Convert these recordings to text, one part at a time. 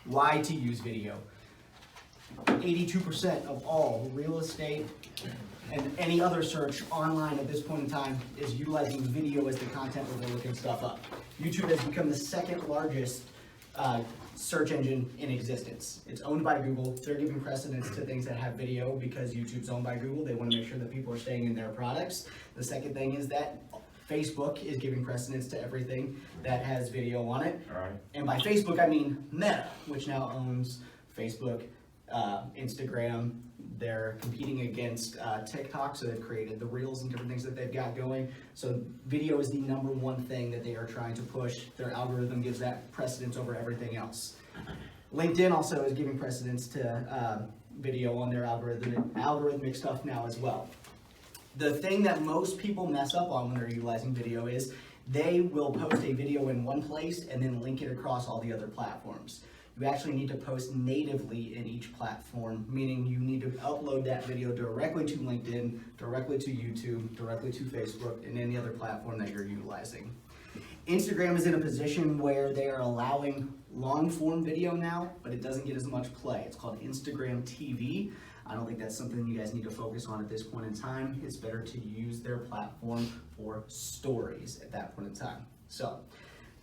why to use video. 82% of all real estate and any other search online at this point in time is utilizing video as the content where they're looking stuff up. YouTube has become the second largest search engine in existence. It's owned by Google. They're giving precedence to things that have video because YouTube's owned by Google. They want to make sure that people are staying in their products. The second thing is that Facebook is giving precedence to everything that has video on it. All right. And by Facebook, I mean Meta, which now owns Facebook, Instagram. They're competing against TikTok, so they've created the Reels and different things that they've got going. So video is the number one thing that they are trying to push. Their algorithm gives that precedence over everything else. LinkedIn also is giving precedence to video on their algorithmic stuff now as well. The thing that most people mess up on when they're utilizing video is they will post a video in one place and then link it across all the other platforms. You actually need to post natively in each platform, meaning you need to upload that video directly to LinkedIn, directly to YouTube, directly to Facebook, and any other platform that you're utilizing. Instagram is in a position where they are allowing long form video now, but it doesn't get as much play. It's called Instagram TV. I don't think that's something you guys need to focus on at this point in time. It's better to use their platform for stories at that point in time. So,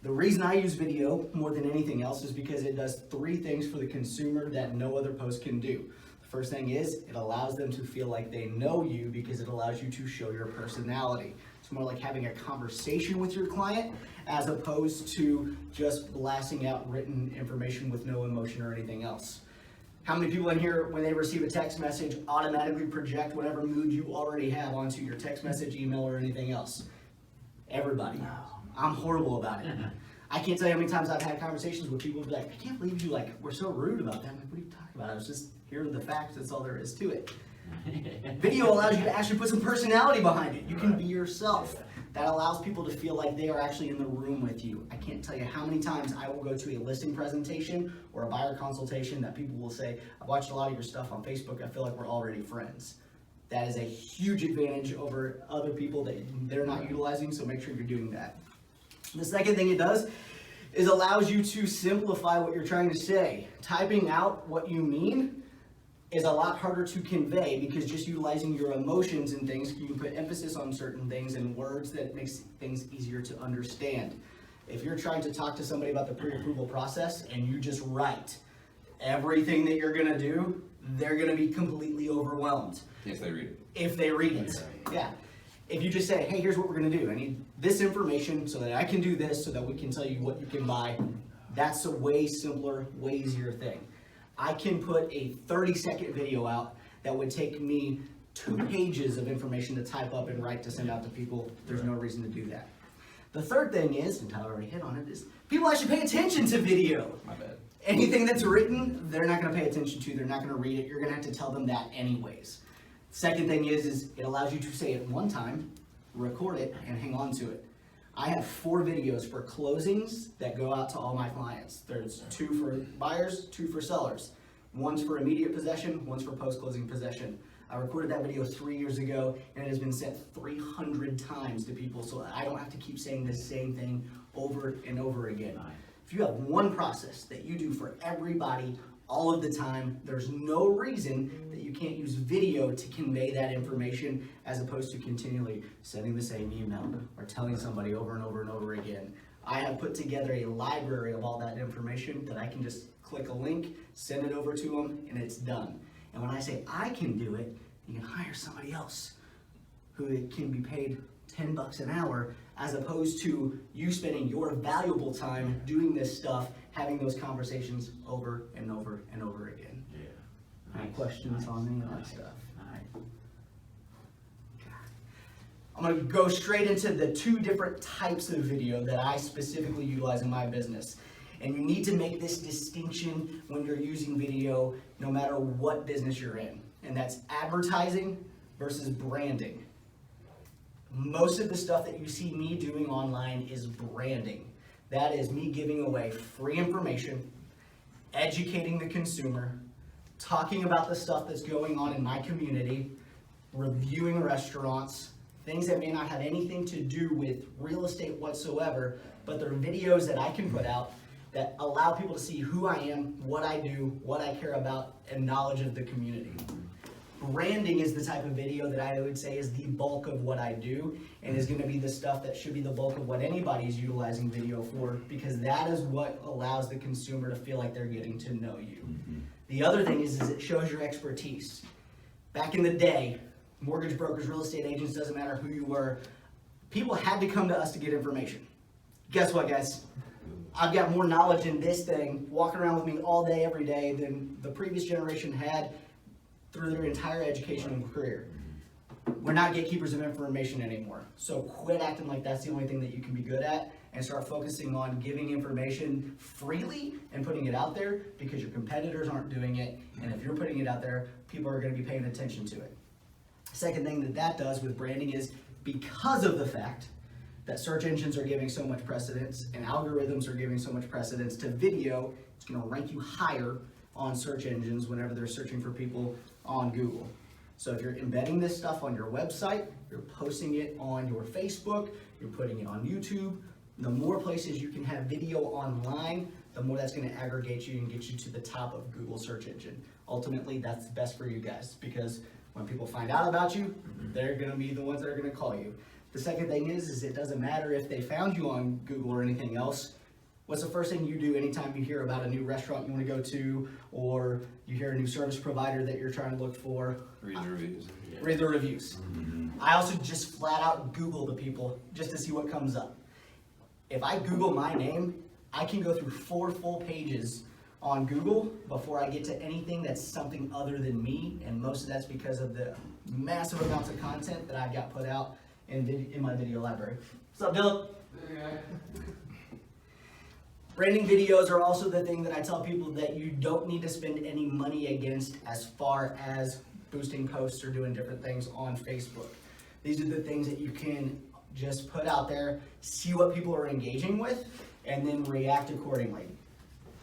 the reason I use video more than anything else is because it does three things for the consumer that no other post can do. The first thing is it allows them to feel like they know you because it allows you to show your personality. It's more like having a conversation with your client as opposed to just blasting out written information with no emotion or anything else. How many people in here, when they receive a text message, automatically project whatever mood you already have onto your text message, email, or anything else? Everybody. I'm horrible about it. I can't tell you how many times I've had conversations with people who be like, I can't believe you were so rude about that. I'm like, what are you talking about? I was just hearing the facts. That's all there is to it. Video allows you to actually put some personality behind it. You can be yourself. That allows people to feel like they are actually in the room with you. I can't tell you how many times I will go to a listing presentation or a buyer consultation that people will say, I've watched a lot of your stuff on Facebook. I feel like we're already friends. That is a huge advantage over other people that they're not utilizing, so make sure you're doing that. The second thing it does is allows you to simplify what you're trying to say. Typing out what you mean is a lot harder to convey because just utilizing your emotions and things, you can put emphasis on certain things and words that makes things easier to understand. If you're trying to talk to somebody about the pre-approval process and you just write everything that you're gonna do, they're gonna be completely overwhelmed. If they read it. If they read it, yeah. If you just say, hey, here's what we're gonna do. I need this information so that I can do this so that we can tell you what you can buy. That's a way simpler, way easier thing. I can put a 30-second video out that would take me 2 pages of information to type up and write to send out to people. There's no reason to do that. The third thing is, and Tyler already hit on it, is people actually pay attention to video. My bad. Anything that's written, they're not gonna pay attention to, they're not gonna read it. You're gonna have to tell them that anyways. Second thing is it allows you to say it one time, record it, and hang on to it. I have 4 videos for closings that go out to all my clients. There's 2 for buyers, 2 for sellers. One's for immediate possession, one's for post-closing possession. I recorded that video 3 years ago, and it has been sent 300 times to people, so I don't have to keep saying the same thing over and over again. If you have one process that you do for everybody all of the time, there's no reason that you can't use video to convey that information as opposed to continually sending the same email or telling somebody over and over and over again. I have put together a library of all that information that I can just click a link, send it over to them, and it's done. And when I say I can do it, you can hire somebody else who can be paid $10 an hour as opposed to you spending your valuable time doing this stuff, having those conversations over and over and over again. Yeah. Any questions on any of that stuff? Nice. I'm going to go straight into the 2 different types of video that I specifically utilize in my business. And you need to make this distinction when you're using video, no matter what business you're in. And that's advertising versus branding. Most of the stuff that you see me doing online is branding. That is me giving away free information, educating the consumer, talking about the stuff that's going on in my community, reviewing restaurants, things that may not have anything to do with real estate whatsoever, but they're videos that I can put out that allow people to see who I am, what I do, what I care about, and knowledge of the community. Branding is the type of video that I would say is the bulk of what I do, and is going to be the stuff that should be the bulk of what anybody's utilizing video for, because that is what allows the consumer to feel like they're getting to know you. The other thing is it shows your expertise. Back in the day, mortgage brokers, real estate agents, doesn't matter who you were, people had to come to us to get information. Guess what, guys? I've got more knowledge in this thing walking around with me all day, every day than the previous generation had through their entire educational career. We're not gatekeepers of information anymore. So quit acting like that's the only thing that you can be good at, and start focusing on giving information freely and putting it out there, because your competitors aren't doing it. And if you're putting it out there, people are going to be paying attention to it. Second thing that does with branding is, because of the fact that search engines are giving so much precedence and algorithms are giving so much precedence to video, it's going to rank you higher on search engines whenever they're searching for people on Google. So if you're embedding this stuff on your website, you're posting it on your Facebook, you're putting it on YouTube, the more places you can have video online, the more that's going to aggregate you and get you to the top of Google search engine. Ultimately, that's best for you guys, because when people find out about you, they're going to be the ones that are going to call you. The second thing is it doesn't matter if they found you on Google or anything else. What's the first thing you do anytime you hear about a new restaurant you want to go to, or you hear a new service provider that you're trying to look for? Read the reviews. Read the reviews. I also just flat out Google the people just to see what comes up. If I Google my name, I can go through 4 full pages on Google before I get to anything that's something other than me, and most of that's because of the massive amounts of content that I've got put out in my video library. What's up, Dylan? Branding videos are also the thing that I tell people that you don't need to spend any money against as far as boosting posts or doing different things on Facebook. These are the things that you can just put out there, see what people are engaging with, and then react accordingly.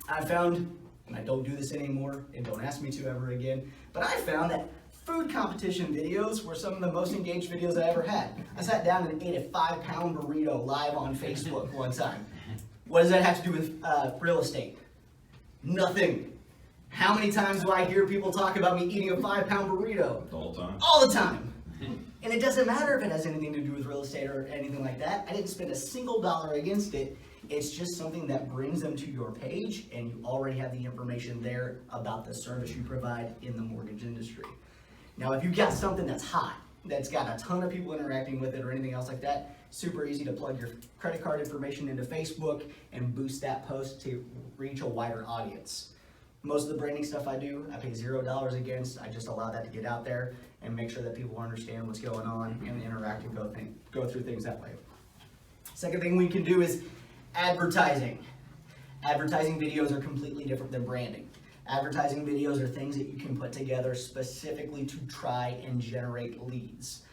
I found, and I don't do this anymore, and don't ask me to ever again, but I found that food competition videos were some of the most engaged videos I ever had. I sat down and ate a 5-pound burrito live on Facebook one time. What does that have to do with real estate? Nothing. How many times do I hear people talk about me eating a 5-pound burrito? All the time. All the time. And it doesn't matter if it has anything to do with real estate or anything like that. I didn't spend a single dollar against it. It's just something that brings them to your page, and you already have the information there about the service you provide in the mortgage industry. Now, if you've got something that's hot, that's got a ton of people interacting with it or anything else like that, super easy to plug your credit card information into Facebook and boost that post to reach a wider audience. Most of the branding stuff I do, I pay $0 against. I just allow that to get out there and make sure that people understand what's going on and interact and go through things that way. Second thing we can do is advertising. Advertising videos are completely different than branding. Advertising videos are things that you can put together specifically to try and generate leads.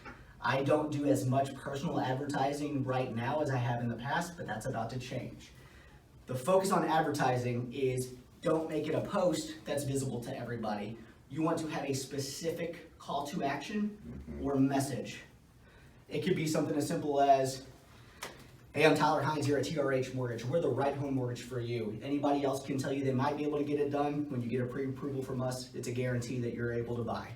I don't do as much personal advertising right now as I have in the past, but that's about to change. The focus on advertising is, don't make it a post that's visible to everybody. You want to have a specific call to action or message. It could be something as simple as, hey, I'm Tyler Hines here at TRH Mortgage. We're the right home mortgage for you. Anybody else can tell you they might be able to get it done. When you get a pre-approval from us, it's a guarantee that you're able to buy.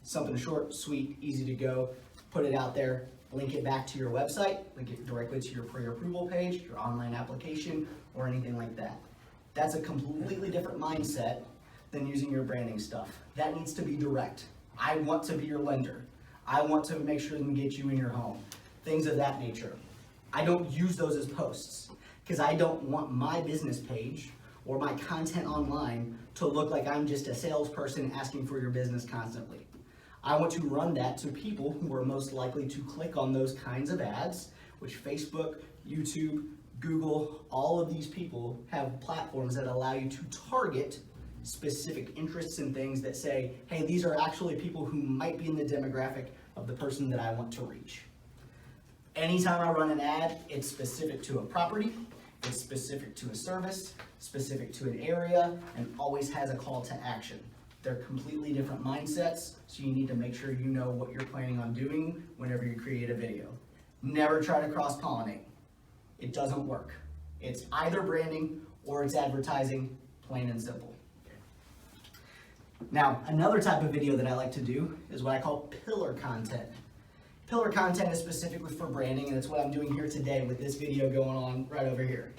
Something short, sweet, easy to go. Put it out there, link it back to your website, link it directly to your pre-approval page, your online application, or anything like that. That's a completely different mindset than using your branding stuff. That needs to be direct. I want to be your lender. I want to make sure we can get you in your home. Things of that nature. I don't use those as posts because I don't want my business page or my content online to look like I'm just a salesperson asking for your business constantly. I want to run that to people who are most likely to click on those kinds of ads, which Facebook, YouTube, Google, all of these people have platforms that allow you to target specific interests and things that say, hey, these are actually people who might be in the demographic of the person that I want to reach. Anytime I run an ad, it's specific to a property, it's specific to a service, specific to an area, and always has a call to action. They're completely different mindsets, so you need to make sure you know what you're planning on doing whenever you create a video. Never try to cross-pollinate. It doesn't work. It's either branding or it's advertising, plain and simple. Now, another type of video that I like to do is what I call pillar content. Pillar content is specifically for branding, and it's what I'm doing here today with this video going on right over here.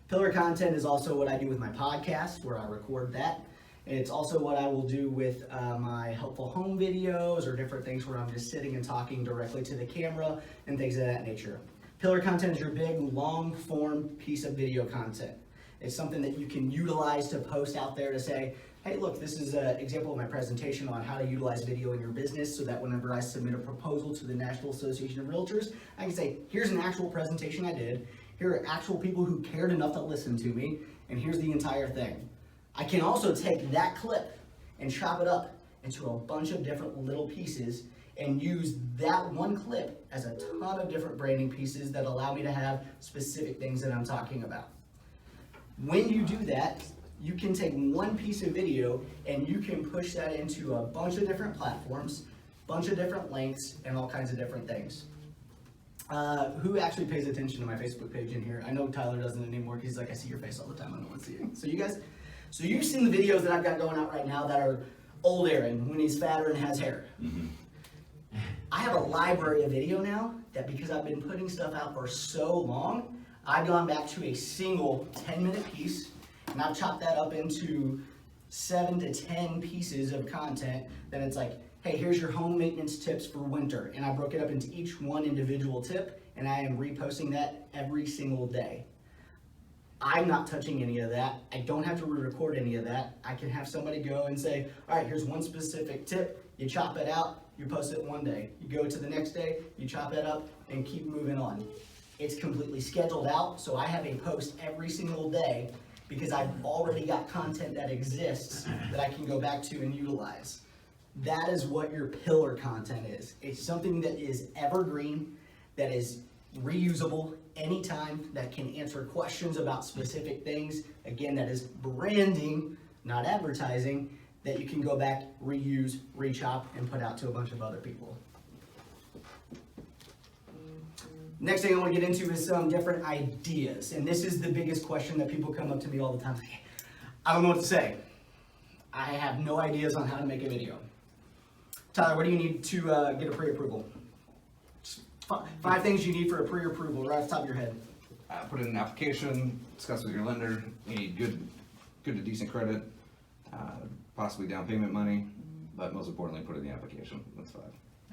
Pillar content is also what I do with my podcast, where I record that. And it's also what I will do with my helpful home videos or different things where I'm just sitting and talking directly to the camera and things of that nature. Pillar content is your big, long-form piece of video content. It's something that you can utilize to post out there to say, hey, look, this is an example of my presentation on how to utilize video in your business so that whenever I submit a proposal to the National Association of Realtors, I can say, here's an actual presentation I did, here are actual people who cared enough to listen to me, and here's the entire thing. I can also take that clip and chop it up into a bunch of different little pieces and use that one clip as a ton of different branding pieces that allow me to have specific things that I'm talking about. When you do that, you can take one piece of video and you can push that into a bunch of different platforms, bunch of different lengths, and all kinds of different things. Who actually pays attention to my Facebook page in here? I know Tyler doesn't anymore because he's like, I see your face all the time, I don't want to see it. So you guys, so you've seen the videos that I've got going out right now that are old Aaron when he's fatter and has hair. I have a library of video now that because I've been putting stuff out for so long, I've gone back to a single 10-minute piece, and I've chopped that up into 7 to 10 pieces of content. Then it's like, hey, here's your home maintenance tips for winter. And I broke it up into each one individual tip, and I am reposting that every single day. I'm not touching any of that. I don't have to re-record any of that. I can have somebody go and say, all right, here's one specific tip. You chop it out, you post it one day. You go to the next day, you chop it up, and keep moving on. It's completely scheduled out, so I have a post every single day because I've already got content that exists that I can go back to and utilize. That is what your pillar content is. It's something that is evergreen, that is reusable anytime, that can answer questions about specific things. Again, that is branding, not advertising, that you can go back, reuse, rechop, and put out to a bunch of other people. Next thing I want to get into is some different ideas. And this is the biggest question that people come up to me all the time. I don't know what to say. I have no ideas on how to make a video. Tyler, what do you need to get a pre-approval? 5 things you need for a pre-approval right off the top of your head. Put in an application, discuss with your lender. You need good to decent credit, possibly down payment money, but most importantly, put in the application. That's 5.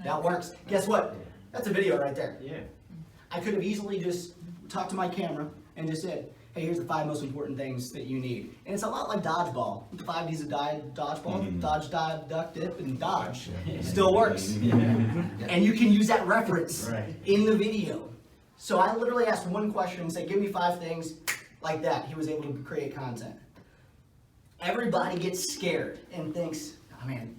That works. Guess what? That's a video right there. Yeah. I could have easily just talked to my camera and just said, hey, here's the 5 most important things that you need. And it's a lot like dodgeball. 5 D's of dodgeball, dodge, dive, duck, dip, and dodge. Still works. And you can use that reference in the video. So I literally asked one question and said, give me 5 things like that. He was able to create content. Everybody gets scared and thinks, oh man,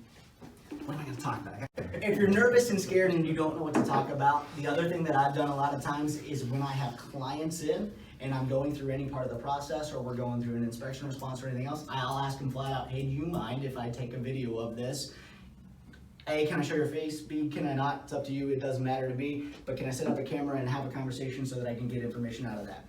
what am I going to talk about? If you're nervous and scared and you don't know what to talk about, the other thing that I've done a lot of times is when I have clients in and I'm going through any part of the process or we're going through an inspection response or anything else, I'll ask them flat out, hey, do you mind if I take a video of this? A, can I show your face? B, can I not? It's up to you. It doesn't matter to me. But can I set up a camera and have a conversation so that I can get information out of that?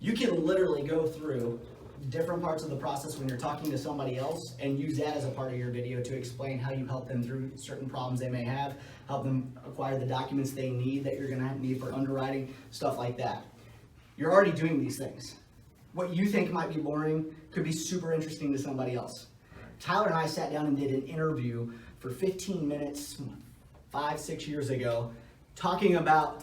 You can literally go through different parts of the process when you're talking to somebody else and use that as a part of your video to explain how you help them through certain problems they may have, help them acquire the documents they need that you're going to need for underwriting, stuff like that. You're already doing these things. What you think might be boring could be super interesting to somebody else. Tyler and I sat down and did an interview for 15 minutes 5-6 years ago talking about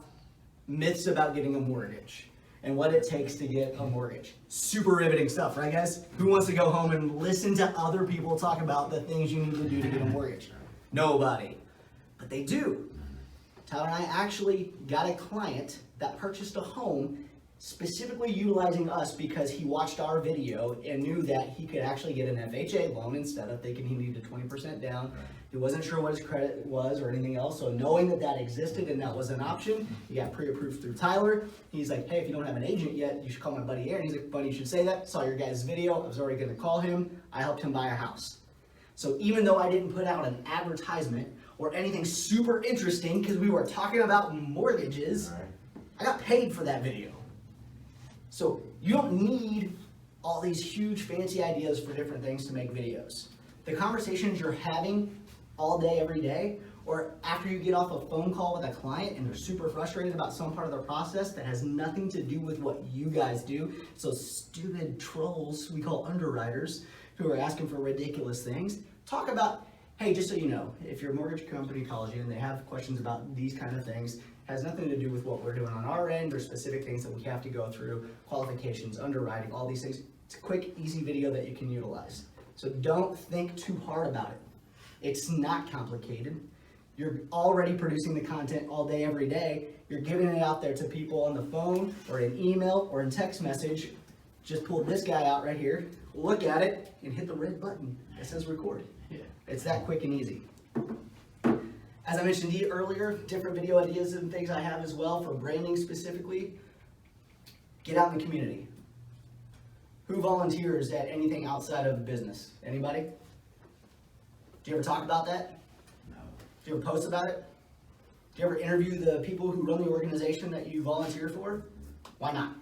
myths about getting a mortgage and what it takes to get a mortgage. Super riveting stuff, right guys? Who wants to go home and listen to other people talk about the things you need to do to get a mortgage? Nobody. But they do. Tyler and I actually got a client that purchased a home specifically utilizing us because he watched our video and knew that he could actually get an FHA loan instead of thinking he needed 20% down. He wasn't sure what his credit was or anything else, so knowing that that existed and that was an option, he got pre-approved through Tyler. He's like, hey, if you don't have an agent yet, you should call my buddy Aaron. He's like, buddy, you should say that. Saw your guys' video. I was already going to call him. I helped him buy a house. So even though I didn't put out an advertisement or anything super interesting because we were talking about mortgages, I got paid for that video. So you don't need all these huge fancy ideas for different things to make videos. The conversations you're having all day, every day, or after you get off a phone call with a client and they're super frustrated about some part of their process that has nothing to do with what you guys do. So stupid trolls we call underwriters who are asking for ridiculous things. Talk about, hey, just so you know, if your mortgage company calls you and they have questions about these kind of things, has nothing to do with what we're doing on our end or specific things that we have to go through, qualifications, underwriting, all these things. It's a quick, easy video that you can utilize. So don't think too hard about it. It's not complicated. You're already producing the content all day, every day. You're giving it out there to people on the phone or in email or in text message. Just pull this guy out right here, look at it, and hit the red button that says record. Yeah. It's that quick and easy. As I mentioned to you earlier, different video ideas and things I have as well for branding specifically. Get out in the community. Who volunteers at anything outside of business? Anybody? Do you ever talk about that? No. Do you ever post about it? Do you ever interview the people who run the organization that you volunteer for? Why not?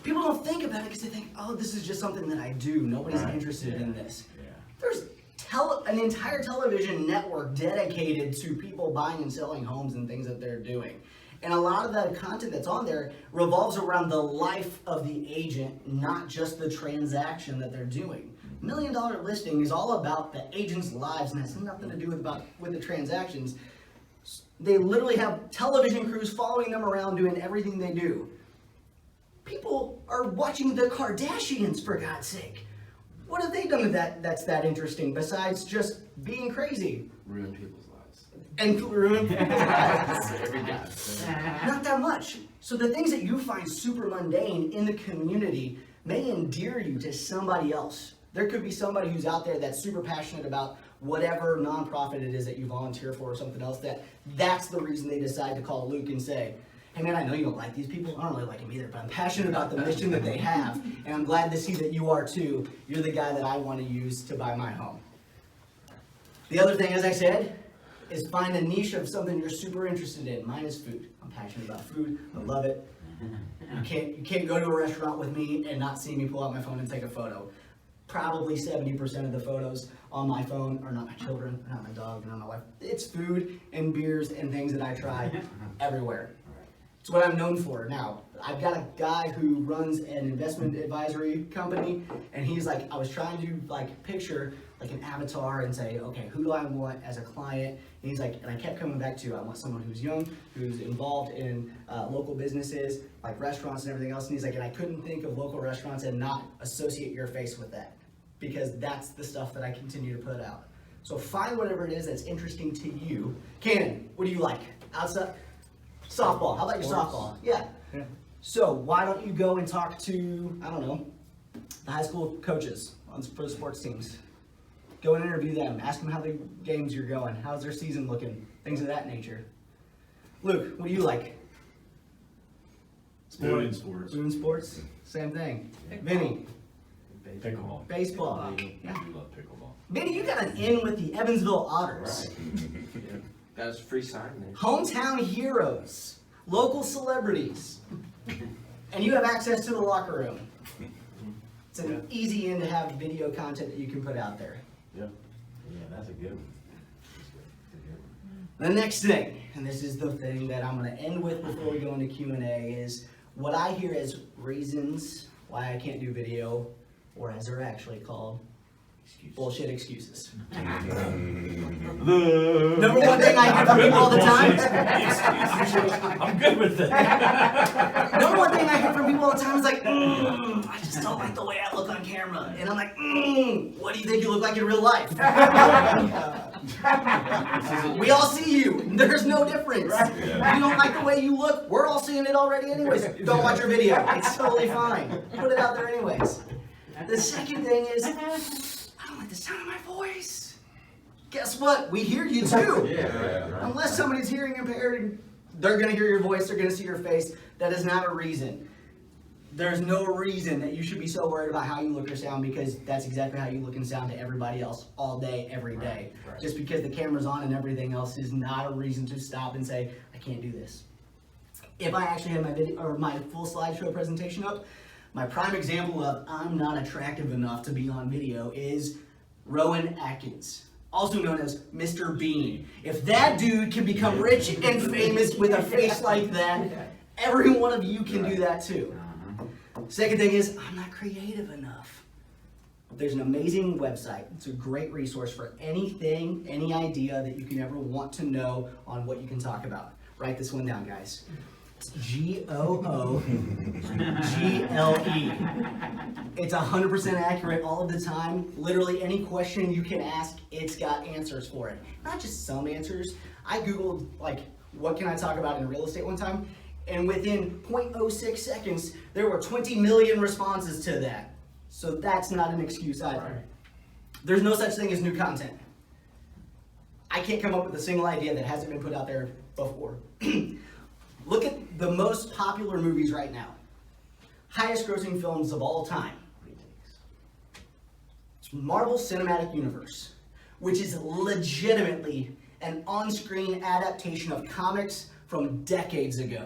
People don't think about it because they think, oh, this is just something that I do. Nobody's interested in this. Yeah. There's an entire television network dedicated to people buying and selling homes and things that they're doing. And a lot of the content that's on there revolves around the life of the agent, not just the transaction that they're doing. $1 Million Listing is all about the agent's lives and has nothing to do with the transactions. They literally have television crews following them around doing everything they do. People are watching the Kardashians, for God's sake. What have they done that's that interesting besides just being crazy? Ruin people's lives. And ruin people's lives. Every day. Not that much. So the things that you find super mundane in the community may endear you to somebody else. There could be somebody who's out there that's super passionate about whatever nonprofit it is that you volunteer for or something else, that's the reason they decide to call Luke and say, hey man, I know you don't like these people. I don't really like them either, but I'm passionate about the mission that they have, and I'm glad to see that you are too. You're the guy that I want to use to buy my home. The other thing, as I said, is find a niche of something you're super interested in. Mine is food. I'm passionate about food. I love it. You can't go to a restaurant with me and not see me pull out my phone and take a photo. Probably 70% of the photos on my phone are not my children, not my dog, not my wife. It's food and beers and things that I try everywhere. It's what I'm known for. Now, I've got a guy who runs an investment advisory company, and he's like, I was trying to picture like an avatar and say, okay, who do I want as a client? And he's like, and I kept coming back to, I want someone who's young, who's involved in local businesses, like restaurants and everything else. And he's like, and I couldn't think of local restaurants and not associate your face with that, because that's the stuff that I continue to put out. So find whatever it is that's interesting to you. Cannon, what do you like? Outside? Softball. How about your softball? Yeah. So why don't you go and talk to, I don't know, the high school coaches for the sports teams. Go and interview them. Ask them how the games you're going. How's their season looking? Things of that nature. Luke, what do you like? Food and sports. Food and sports? Same thing. Vinny? Pickleball. Baseball. Yeah. I do love pickleball. Vinny, you got an in with the Evansville Otters. Yeah. That's free sign there. Hometown heroes, local celebrities, and you have access to the locker room. It's an easy in to have video content that you can put out there. Yep. Yeah, that's a good one. The next thing, and this is the thing that I'm going to end with before we go into Q&A, is what I hear as reasons why I can't do video, or as they're actually called, bullshit excuses. Number one thing I hear from people all the time. I'm good with it. Number one thing I hear from people all the time is like, I just don't like the way I look on camera. And I'm like, what do you think you look like in real life? We all see you. There's no difference. Yeah. You don't like the way you look. We're all seeing it already anyways. Don't watch your video. It's totally fine. Put it out there anyways. The second thing is, I don't like the sound of my voice. Guess what? We hear you too. Yeah. Unless somebody's hearing impaired, they're going to hear your voice, they're going to see your face. That is not a reason. There's no reason that you should be so worried about how you look or sound, because that's exactly how you look and sound to everybody else all day, every day. Right. Just because the camera's on and everything else is not a reason to stop and say, I can't do this. If I actually had my video or my full slideshow presentation up, My prime example of I'm not attractive enough to be on video is Rowan Atkins, also known as Mr. Bean. If that dude can become rich and famous with a face like that, every one of you can do that too. Second thing is, I'm not creative enough. There's an amazing website. It's a great resource for anything, any idea that you can ever want to know on what you can talk about. Write this one down, guys. It's Google. It's 100% accurate all of the time. Literally any question you can ask, it's got answers for it. Not just some answers. I Googled, like, what can I talk about in real estate one time? And within 0.06 seconds, there were 20 million responses to that. So that's not an excuse either. Right. There's no such thing as new content. I can't come up with a single idea that hasn't been put out there before. Look at the most popular movies right now. Highest grossing films of all time. It's Marvel Cinematic Universe, which is legitimately an on-screen adaptation of comics from decades ago.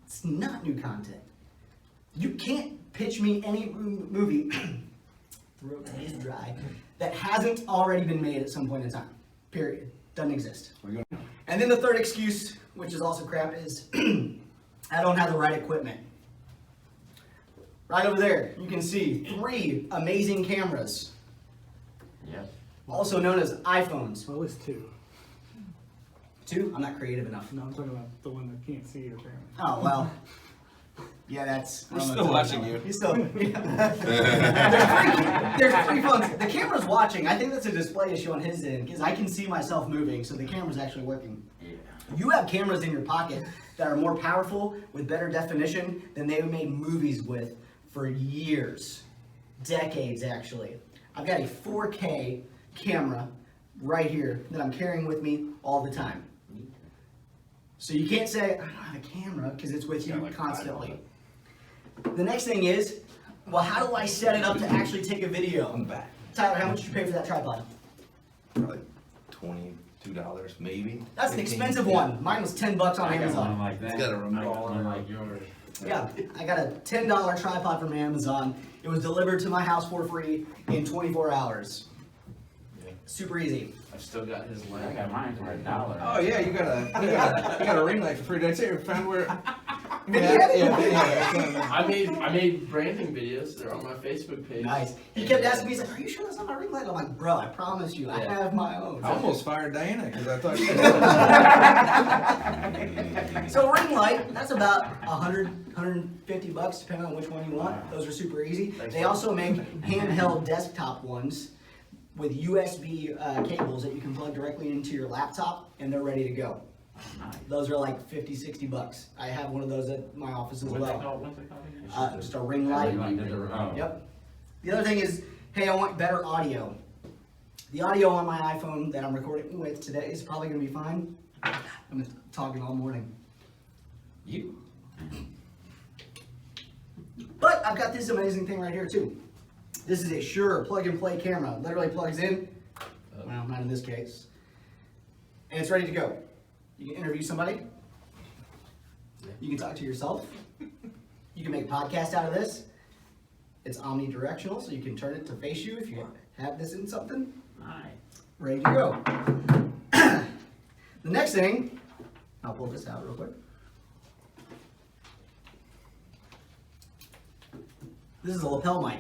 It's not new content. You can't pitch me any movie, throat is dry, that hasn't already been made at some point in time. Period. Doesn't exist. And then the third excuse, which is also crap, is I don't have the right equipment. Right over there, you can see 3 amazing cameras, Yep. also known as iPhones. Well, it's 2. 2? I'm not creative enough. No, I'm talking about the one that can't see your camera. Oh, well. Yeah, that's... We're still watching you. He's still... Yeah. There's 3 phones. The camera's watching. I think that's a display issue on his end, because I can see myself moving, so the camera's actually working. Yeah. You have cameras in your pocket that are more powerful, with better definition, than they made movies with for years. Decades, actually. I've got a 4K camera right here that I'm carrying with me all the time. So you can't say, I don't have a camera, because it's with you constantly. The next thing is, well, how do I set it up to actually take a video? On the back. Tyler, how much did you pay for that tripod? Probably $22, maybe. That's an 15. expensive one. Mine was $10 on I got one Amazon. like that. It's got a remote. One like yours. Yeah, I got a $10 tripod from Amazon. It was delivered to my house for free in 24 hours. Yeah. Super easy. I've still got his I leg. got mine for $1. Oh yeah, you got a ring light for free. Did I say you found where? I made branding videos. They're on my Facebook page. Nice. He kept asking me, he's like, are you sure that's not my ring light? I'm like, bro, I promise you, I Yeah. have my own. I almost fired Diana because I thought she So ring light, that's about $150 depending on which one you want. Those are super easy. They also make handheld desktop ones with USB cables that you can plug directly into your laptop, and they're ready to go. Nice. Those are like $50-$60. I have one of those at my office as What's it well. called? What's it called again? Just a ring light. Oh. Yep. The other thing is, hey, I want better audio. The audio on my iPhone that I'm recording with today is probably going to be fine. I'm talking all morning. you. But I've got this amazing thing right here too. This is a Shure plug-and-play camera. Literally plugs in. Well, not in this case. And it's ready to go. You can interview somebody. You can talk to yourself. You can make a podcast out of this. It's omnidirectional, so you can turn it to face you if you have this in something. Nice. Ready to go. The next thing, I'll pull this out real quick. This is a lapel mic.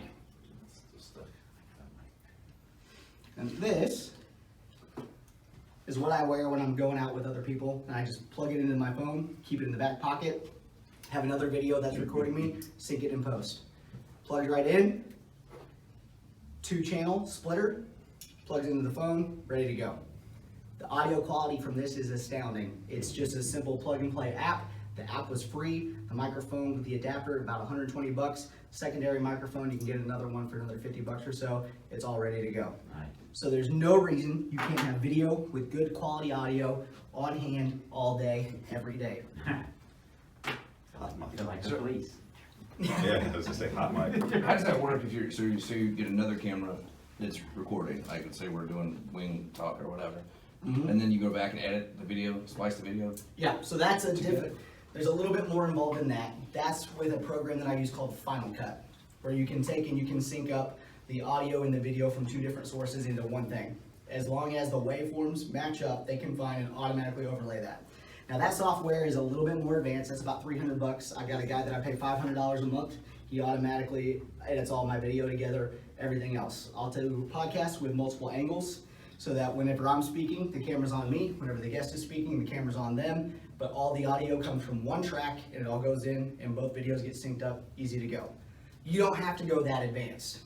And this is what I wear when I'm going out with other people. And I just plug it into my phone, keep it in the back pocket, have another video that's recording me, sync it in post. Plugs right in, 2-channel splitter, plugs into the phone, ready to go. The audio quality from this is astounding. It's just a simple plug and play app. The app was free. The microphone with the adapter, about $120. Secondary microphone, you can get another one for another $50 or so. It's all ready to go. Nice. So there's no reason you can't have video with good quality audio on hand all day, every day. I feel like the police. Yeah, I was gonna say hot mic. How does that work if you're so you get another camera that's recording? Like let's say we're doing wing talk or whatever, and then you go back and edit the video, splice the video. Yeah, so that's a different. There's a little bit more involved in that. That's with a program that I use called Final Cut, where you can take and you can sync up the audio and the video from 2 different sources into one thing. As long as the waveforms match up, they can find and automatically overlay that. Now that software is a little bit more advanced. That's about $300. I got a guy that I pay $500 a month. He automatically edits all my video together, everything else. I'll do podcasts with multiple angles so that whenever I'm speaking, the camera's on me. Whenever the guest is speaking, the camera's on them. But all the audio comes from one track and it all goes in and both videos get synced up, easy to go. You don't have to go that advanced.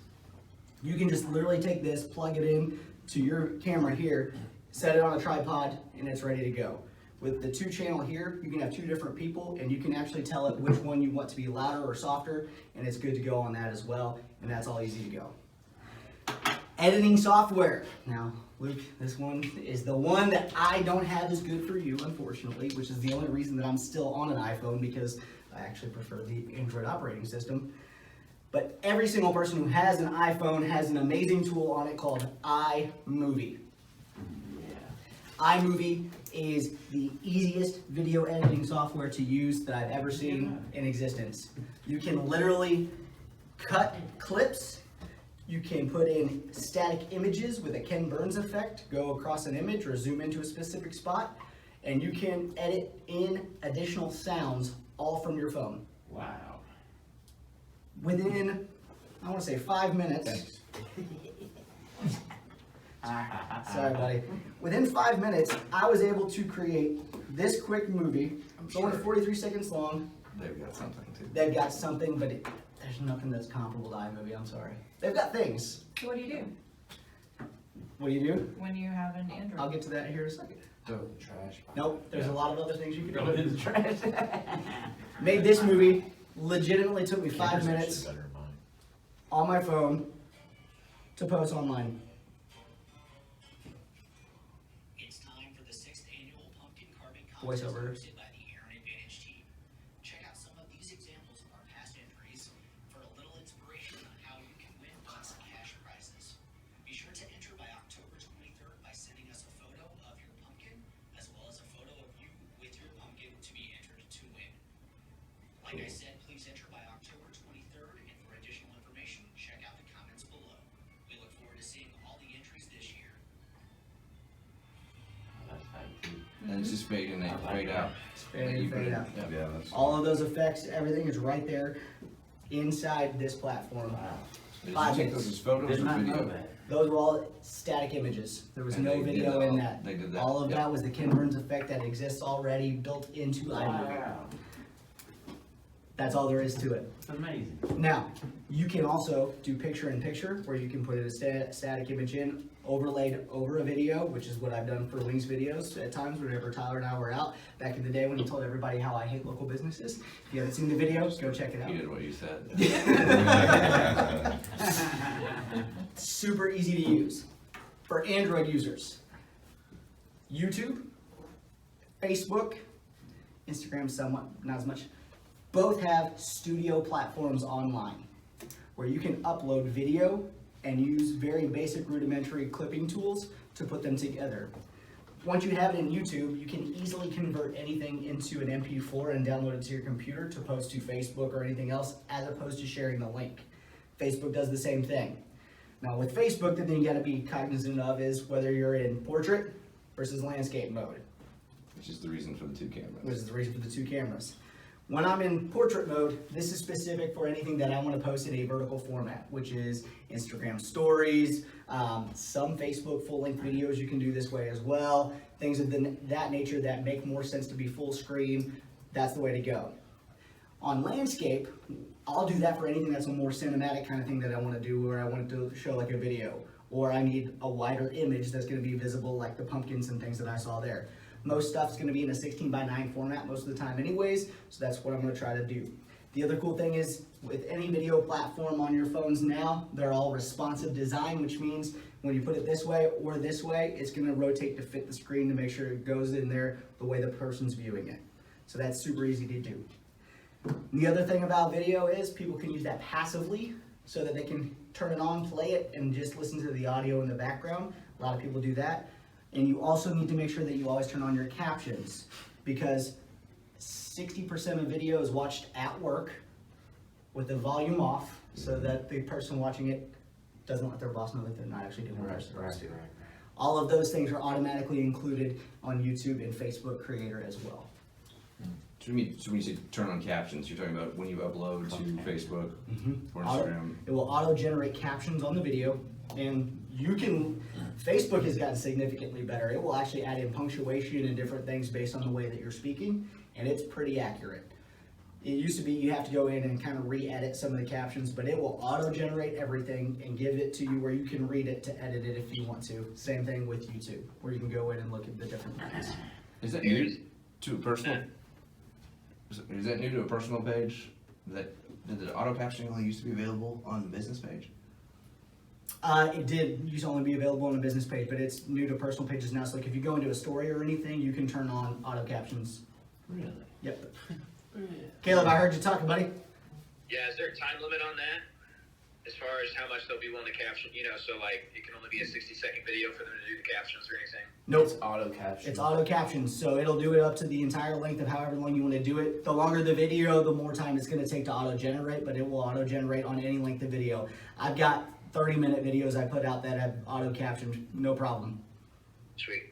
You can just literally take this, plug it in to your camera here, set it on a tripod, and it's ready to go. With the 2-channel here, you can have 2 different people, and you can actually tell it which one you want to be louder or softer, and it's good to go on that as well, and that's all easy to go. Editing software. Now, Luke, this one is the one that I don't have as good for you, unfortunately, which is the only reason that I'm still on an iPhone, because I actually prefer the Android operating system. But every single person who has an iPhone has an amazing tool on it called iMovie. iMovie is the easiest video editing software to use that I've ever seen in existence. You can literally cut clips, you can put in static images with a Ken Burns effect, go across an image or zoom into a specific spot, and you can edit in additional sounds all from your phone. Wow. Within, I want to say 5 minutes. Thanks. Sorry, buddy. Within 5 minutes, I was able to create this quick movie. It's only 43 seconds long. They've got something too. They've got something, but there's nothing that's comparable to iMovie. I'm sorry. They've got things. So what do you do What do you do? when you have an Android? I'll get to that here in a second. Throw it in the trash. Nope, there's a lot of other things you can Throw it do. in the trash. Made this movie. Legitimately took me 5 minutes on my phone to post online. It's time for the 6th annual pumpkin carving Voiceover. contest hosted by the Aaron Advantage team. Check out some of these examples of our past entries for a little inspiration on how you can win lots of cash prizes. Be sure to enter by October 23rd by sending us a photo of your pumpkin, as well as a photo of you with your pumpkin to be entered to win. Like I said, please enter by October 23rd, and for additional information, check out the comments below. We look forward to seeing all the entries this year. That's tight too. And it's just fade in and fade out. Fade in, fade out. Yep. Yeah, that's. All of those effects, everything is right there inside this platform. Wow. Did 5 you take minutes. those as photos Did or not know video? that. Those were all static images. There was And no they did video that in all- that. they did that, All of yep. that was the Ken Burns effect that exists already built into iMovie. Wow. That's all there is to it. It's amazing. Now, you can also do picture-in-picture, where you can put a static image in, overlaid over a video, which is what I've done for Wings videos at times whenever Tyler and I were out. Back in the day when he told everybody how I hate local businesses. If you haven't seen the video, go check it out. You did what you said. Super easy to use for Android users. YouTube, Facebook, Instagram somewhat, not as much. Both have studio platforms online where you can upload video and use very basic rudimentary clipping tools to put them together. Once you have it in YouTube, you can easily convert anything into an MP4 and download it to your computer to post to Facebook or anything else, as opposed to sharing the link. Facebook does the same thing. Now with Facebook, the thing you gotta be cognizant of is whether you're in portrait versus landscape mode, Which is the reason for the 2 cameras. which is the reason for the 2 cameras. When I'm in portrait mode, this is specific for anything that I want to post in a vertical format, which is Instagram stories, some Facebook full-length videos you can do this way as well, things of that nature that make more sense to be full screen. That's the way to go. On landscape, I'll do that for anything that's a more cinematic kind of thing that I want to do, where I want it to show like a video, or I need a wider image that's going to be visible, like the pumpkins and things that I saw there. Most stuff's going to be in a 16:9 format most of the time anyways, so that's what I'm going to try to do. The other cool thing is, with any video platform on your phones now, they're all responsive design, which means when you put it this way or this way, it's going to rotate to fit the screen to make sure it goes in there the way the person's viewing it. So that's super easy to do. The other thing about video is people can use that passively so that they can turn it on, play it, and just listen to the audio in the background. A lot of people do that. And you also need to make sure that you always turn on your captions, because 60% of video is watched at work with the volume off so that the person watching it doesn't let their boss know that they're not actually doing what they're supposed to. All of those things are automatically included on YouTube and Facebook Creator as well. So when you say turn on captions, you're talking about when you upload to Facebook or Instagram. It will auto-generate captions on the video, and you can, Facebook has gotten significantly better. It will actually add in punctuation and different things based on the way that you're speaking, and it's pretty accurate. It used to be you have to go in and kind of re-edit some of the captions, but it will auto-generate everything and give it to you where you can read it to edit it if you want to. Same thing with YouTube, where you can go in and look at the different things. Is that new to a personal? Is that new to a personal page? Did the auto captioning only used to be available on the business page? It did used to only be available on a business page, but it's new to personal pages now. So like if you go into a story or anything, you can turn on auto captions. Really? Yep. Caleb, I heard you talking, buddy. Yeah, is there a time limit on that? As far as how much they'll be willing to caption, so like it can only be a 60-second video for them to do the captions or anything? Nope. It's auto caption. It's auto captions, so it'll do it up to the entire length of however long you want to do it. The longer the video, the more time it's going to take to auto generate, but it will auto generate on any length of video. I've got 30-minute videos I put out that have auto captioned, no problem. Sweet.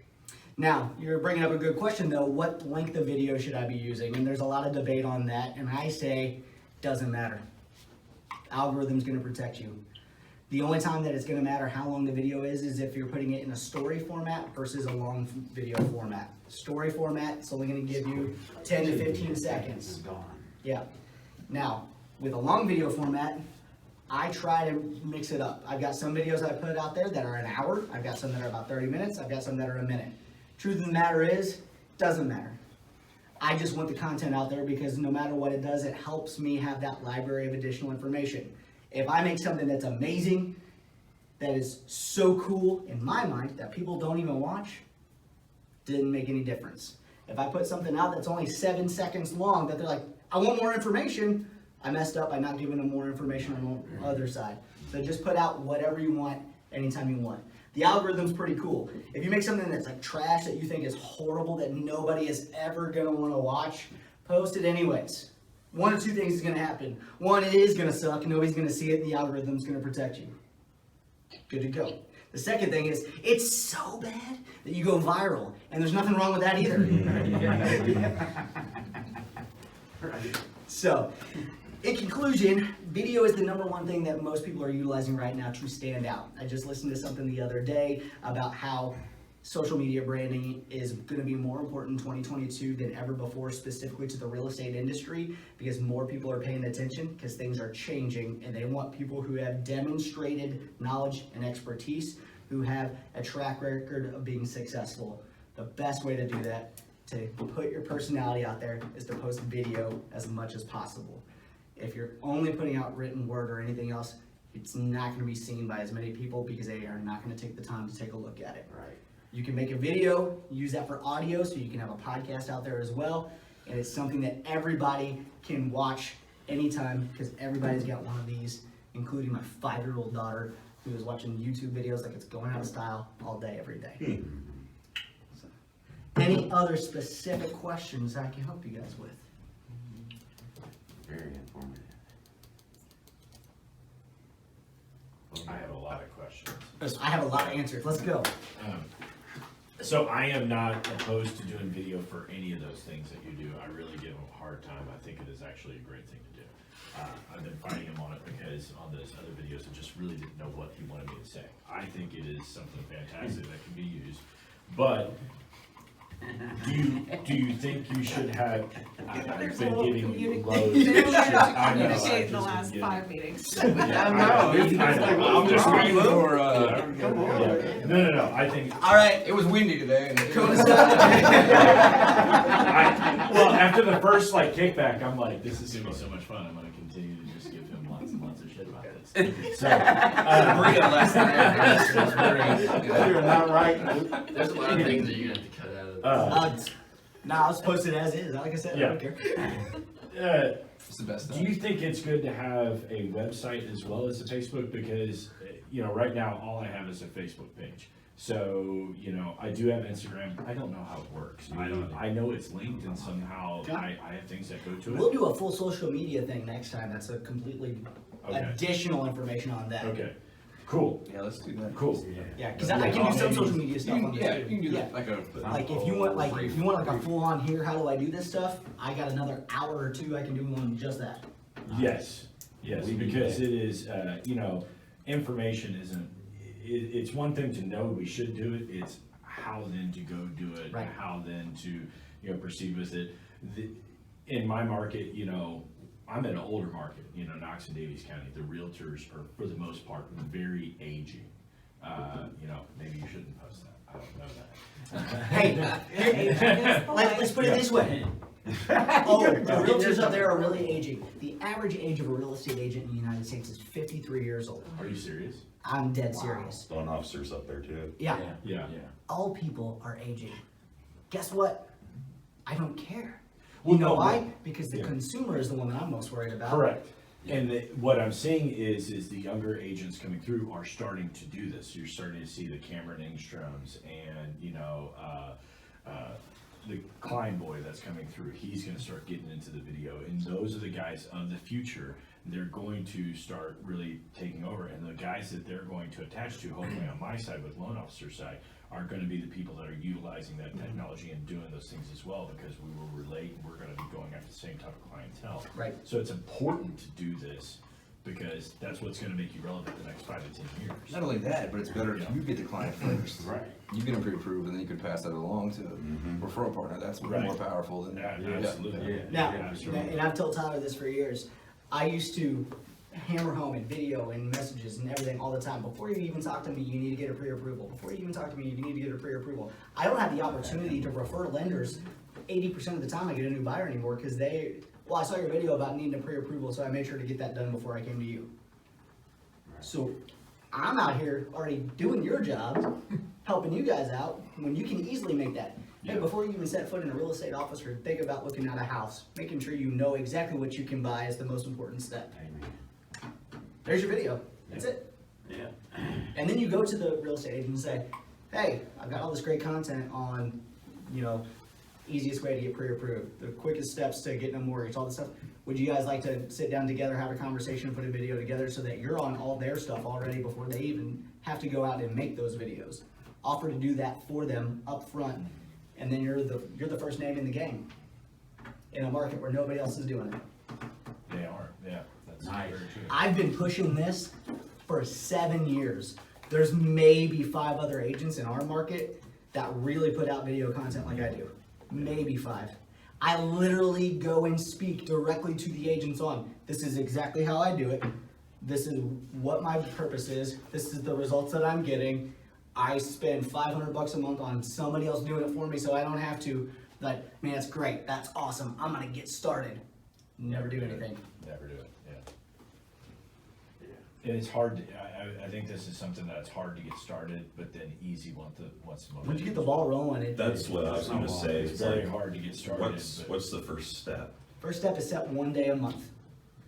Now, you're bringing up a good question though. What length of video should I be using? And there's a lot of debate on that, and I say, doesn't matter. Algorithm's going to protect you. The only time that it's going to matter how long the video is if you're putting it in a story format versus a long video format. Story format, it's only going to give you 10 to 15 seconds. Yeah. Now, with a long video format, I try to mix it up. I've got some videos I put out there that are an hour. I've got some that are about 30 minutes. I've got some that are a minute. Truth of the matter is, doesn't matter. I just want the content out there because no matter what it does, it helps me have that library of additional information. If I make something that's amazing, that is so cool in my mind that people don't even watch, didn't make any difference. If I put something out that's only 7 seconds long that they're like, I want more information, I messed up by not giving them more information on the other side. So just put out whatever you want, anytime you want. The algorithm's pretty cool. If you make something that's like trash that you think is horrible that nobody is ever gonna wanna watch, post it anyways. One or two things is gonna happen. One, it is gonna suck, nobody's gonna see it, and the algorithm's gonna protect you. Good to go. The second thing is, it's so bad that you go viral, and there's nothing wrong with that either. So, in conclusion, video is the #1 thing that most people are utilizing right now to stand out. I just listened to something the other day about how social media branding is going to be more important in 2022 than ever before, specifically to the real estate industry, because more people are paying attention because things are changing, and they want people who have demonstrated knowledge and expertise, who have a track record of being successful. The best way to do that, to put your personality out there, is to post video as much as possible. If you're only putting out written word or anything else, it's not going to be seen by as many people because they are not going to take the time to take a look at it. Right. You can make a video, use that for audio, so you can have a podcast out there as well. And it's something that everybody can watch anytime because everybody's got one of these, including my 5-year-old daughter who is watching YouTube videos like it's going out of style all day, every day. So, any other specific questions I can help you guys with? Very informative. I have a lot of questions. I have a lot of answers. Let's go. So I am not opposed to doing video for any of those things that you do. I really give them a hard time. I think it is actually a great thing to do. I've been fighting him on it because on those other videos, I just really didn't know what he wanted me to say. I think it is something fantastic that can be used, but do you think you should have? I've been giving you loads of shit. I know. Communicate in the last 5 meetings. I know. I'm just waiting for. Come on. No. I think. All right. It was windy today. And Well, after the first kickback, I'm like, this is gonna be so much fun. I'm gonna continue to just give him lots and lots of shit about this. So, Maria last night was very. You're not right. There's a lot of things that you're gonna have to cut out of this. Nah, I'll just post it as is. Like I said, I don't care. It's the best do stuff. you think it's good to have a website as well as a Facebook? Because you know, right now, all I have is a Facebook page. So, you know, I do have Instagram. I don't know how it works. I know it's linked and somehow I have things that go to it. We'll do a full social media thing next time. That's a completely Okay. additional information on that. Okay, cool, Yeah, let's do that. cool. Yeah, because I can do some social media stuff on this Yeah, too. you can do Yeah. that, like a. Like if you want, like a full on here, how do I do this stuff? I got another hour or two I can do on just that. Yes, because it is, you know, information isn't, it's one thing to know we should do it, it's how then to go do it, Right. how then to, you know, proceed with it. In my market, you know, I'm in an older market, you know, Knox and Davies County, the realtors are, for the most part, very aging. You know, maybe you shouldn't post that, I don't know that. Hey, let's put it this way. Oh, the realtors up there are really aging. The average age of a real estate agent in the United States is 53 years old. Are you serious? I'm dead serious. Loan officers up there too. Yeah, Yeah. all people are aging. Guess what? I don't care. Well, You know no, why? Because the yeah. consumer is the one that I'm most worried about. Correct. And what I'm seeing is the younger agents coming through are starting to do this. You're starting to see the Cameron Ingstroms and, you know, the Klein boy that's coming through. He's gonna start getting into the video, and those are the guys of the future. They're going to start really taking over, and the guys that they're going to attach to, hopefully on my side with loan officer side, are gonna be the people that are utilizing that technology and doing those things as well, because we will relate, and we're gonna be going after the same type of clientele. Right. So it's important to do this, because that's what's gonna make you relevant the next 5 to 10 years. Not only that, but it's better if you get the client first. Right. You get them pre-approved, and then you can pass that along to a referral partner. That's way more Right. powerful than. Yeah, absolutely. Now, Yeah, sure. and I've told Tyler this for years, I used to hammer home in video and messages and everything all the time. Before you even talk to me, you need to get a pre-approval. Before you even talk to me, you need to get a pre-approval. I don't have the opportunity to refer lenders 80% of the time I get a new buyer anymore because I saw your video about needing a pre-approval, so I made sure to get that done before I came to you. So I'm out here already doing your job, helping you guys out, when you can easily make that. Hey, Yeah. before you even set foot in a real estate office or think about looking at a house, making sure you know exactly what you can buy is the most important step. There's your video. That's it. Yeah. And then you go to the real estate agent and say, hey, I've got all this great content on, you know, easiest way to get pre-approved, the quickest steps to getting a mortgage, all this stuff. Would you guys like to sit down together, have a conversation, and put a video together so that you're on all their stuff already before they even have to go out and make those videos? Offer to do that for them up front, and then you're the first name in the game in a market where nobody else is doing it. They are, yeah, that's Nice. very true. I've been pushing this for 7 years. There's maybe 5 other agents in our market that really put out video content like I do. Maybe 5. I literally go and speak directly to the agents on, this is exactly how I do it. This is what my purpose is. This is the results that I'm getting. I spend $500 a month on somebody else doing it for me so I don't have to. Like, man, that's great. That's awesome. I'm gonna get started. Never do anything. Never do it, yeah. And it's hard, I think this is something that's hard to get started, but then easy once the momentum. Once you get the ball rolling, That's what I was gonna say. It's very hard to get started, but, What's the first step? first step is set one day a month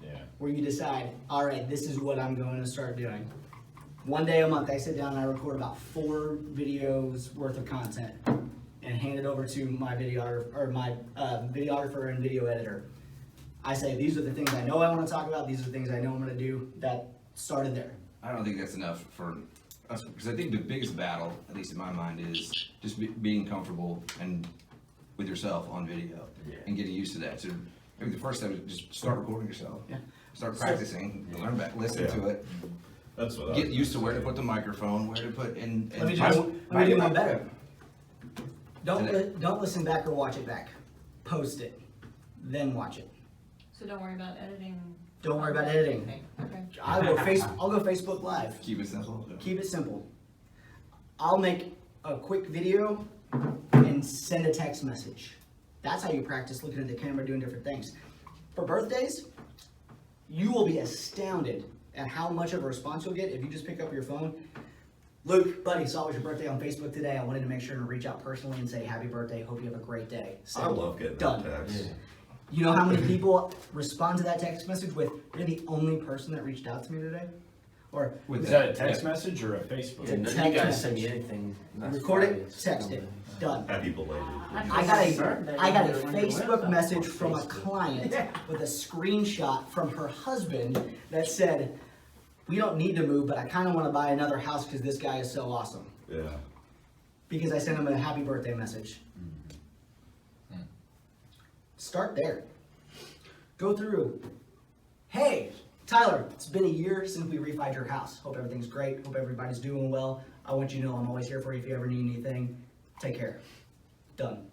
yeah. where you decide, all right, this is what I'm going to start doing. One day a month, I sit down and I record about 4 videos worth of content and hand it over to my videographer and video editor. I say, these are the things I know I want to talk about. These are the things I know I'm going to do. That started there. I don't think that's enough for us, because I think the biggest battle, at least in my mind, is just being comfortable and with yourself on video and getting used to that. So maybe the first step is just start recording yourself. Yeah. Start practicing, learn back, listen to it, That's what I get was used to gonna where to say. put the microphone, where to put in. Let me do one better. Don't listen back or watch it back. Post it, then watch it. So don't worry about editing. Don't worry about editing. Okay. I'll go Facebook Live. Keep it simple. Keep it simple. I'll make a quick video and send a text message. That's how you practice looking at the camera doing different things. For birthdays, you will be astounded at how much of a response you'll get if you just pick up your phone. Luke, buddy, saw it was your birthday on Facebook today. I wanted to make sure to reach out personally and say happy birthday. Hope you have a great day. I love getting Done. that text. You know how many people respond to that text message with, you're the only person that reached out to me today? or Is that a text message or a Facebook? Yeah, none of you guys send me anything. That's record it, Fridays. text it, done. Happy belated. I got a Facebook message from a client with a screenshot from her husband that said, "We don't need to move, but I kind of want to buy another house because this guy is so awesome." Yeah. Because I sent him a happy birthday message. Start there. Go through. Hey, Tyler, it's been a year since we refied your house. Hope everything's great. Hope everybody's doing well. I want you to know I'm always here for you if you ever need anything. Take care. Done.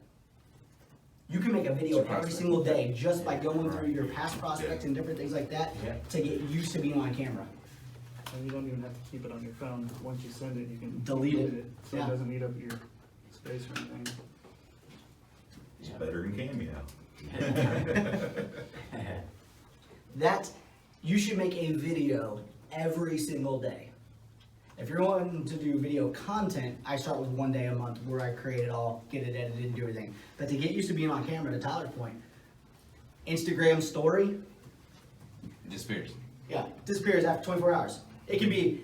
You can make a video every single day just by going through your past prospects and different things like that to get used to being on camera. And you don't even have to keep it on your phone. Once you send it, you can Delete it. so Yeah. it doesn't eat up your space or anything. It's better than Cameo. That, you should make a video every single day. If you're wanting to do video content, I start with 1 day a month where I create it all, get it edited, and do everything. But to get used to being on camera, to Tyler's point, Instagram story, It disappears. yeah, disappears after 24 hours. It can be,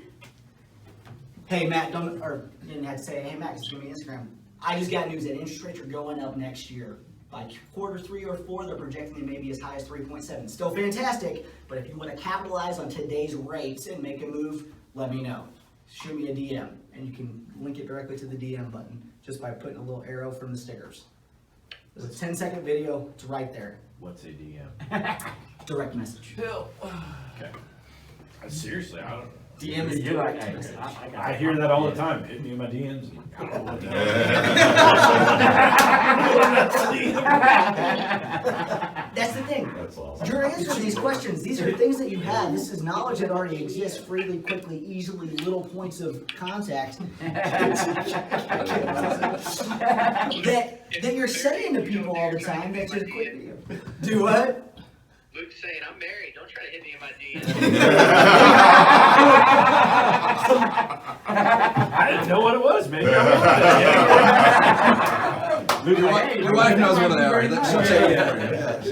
"Hey Matt, don't," or you didn't have to say, "Hey Matt, just give me Instagram. I just got news that interest rates are going up next year. By quarter 3 or 4, they're projecting they may be as high as 3.7. Still fantastic, but if you want to capitalize on today's rates and make a move, let me know. Shoot me a DM, and you can link it directly to the DM button just by putting a little arrow from the stickers. There's a 10-second video, it's right there. What's a DM? Direct message. Okay. Seriously, I don't. DM is You're like, direct hey, message. I hear that all the time. Hit me in my DMs. I don't know what the That's the thing. That's awesome. Your answer to these questions, these are things that you have. This is knowledge that already exists freely, quickly, easily, little points of contact that you're saying to people all the time. That's just quick. Do what? Luke's saying, I'm married. Don't try to hit me in my DMs. I didn't know what it was. Maybe I was. Your wife knows what they are. She'll check it out.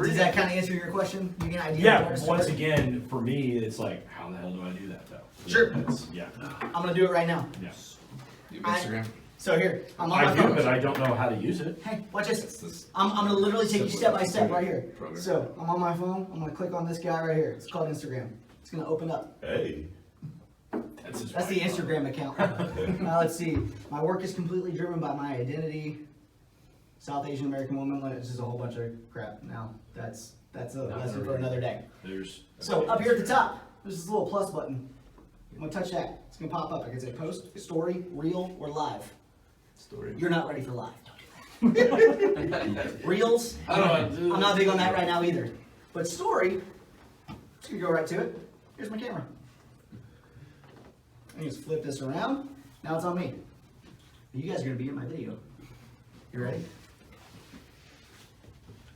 Does that kind of answer your question? You get an idea? Yeah, of what to once start? again, for me, it's like, how the hell do I do that though? Sure. That's, yeah. I'm gonna do it right now. Yeah. You have Instagram? So here, I'm on my I do, phone. but I don't know how to use it. Hey, watch this. This- I'm gonna literally take you step by step right here. Program. So I'm on my phone. I'm gonna click on this guy right here. It's called Instagram. It's gonna open up. Hey. That's That's the Instagram account. Now let's see. My work is completely driven by my identity. South Asian American woman. It's just a whole bunch of crap. Now that's a lesson for another day. There's. So up here at the top, there's this little plus button. I'm gonna touch that. It's gonna pop up. I can say post, story, reel, or live. Story. You're not ready for live. Don't do that. Reels. I'm not big on that right now either. But story, just gonna go right to it. Here's my camera. I just flip this around. Now it's on me. You guys are gonna be in my video. You ready?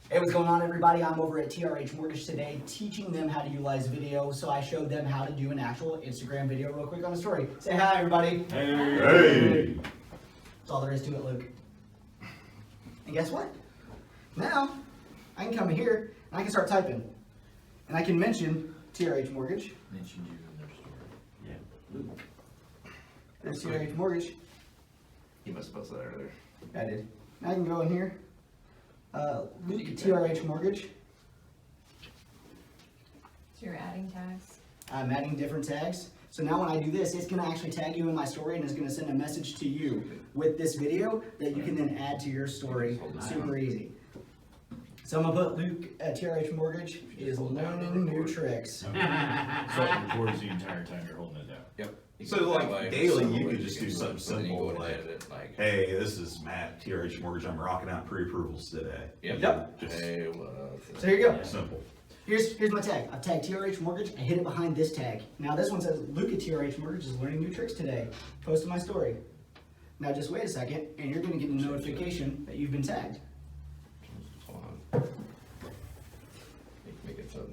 Hey, what's going on, everybody? I'm over at TRH Mortgage today, teaching them how to utilize video. So I showed them how to do an actual Instagram video real quick on a story. Say hi, everybody. Hey. That's all there is to it, Luke. And guess what? Now, I can come here and I can start typing. And I can mention TRH Mortgage. Mentioned you in their story. Yeah. There's TRH Mortgage. You must have posted that earlier. I did. Now I can go in here. Luke TRH Mortgage. So you're adding tags. I'm adding different tags. So now when I do this, it's gonna actually tag you in my story and it's gonna send a message to you with this video that you can then add to your story. Super easy. So I'm gonna put Luke at TRH Mortgage is learning new tricks. So it records the entire time you're holding it down. Yep. So, like, daily, you could just do something simple, like, edit it, like, Hey, this is Matt, TRH Mortgage. I'm rocking out pre-approvals today. Yep. Just Hey, what up? So here you go. simple. Here's my tag. I've tagged TRH Mortgage. I hit it behind this tag. Now this one says Luke at TRH Mortgage is learning new tricks today. Posted my story. Now just wait a second, and you're gonna get a notification that you've been tagged. Hold on. Make it so.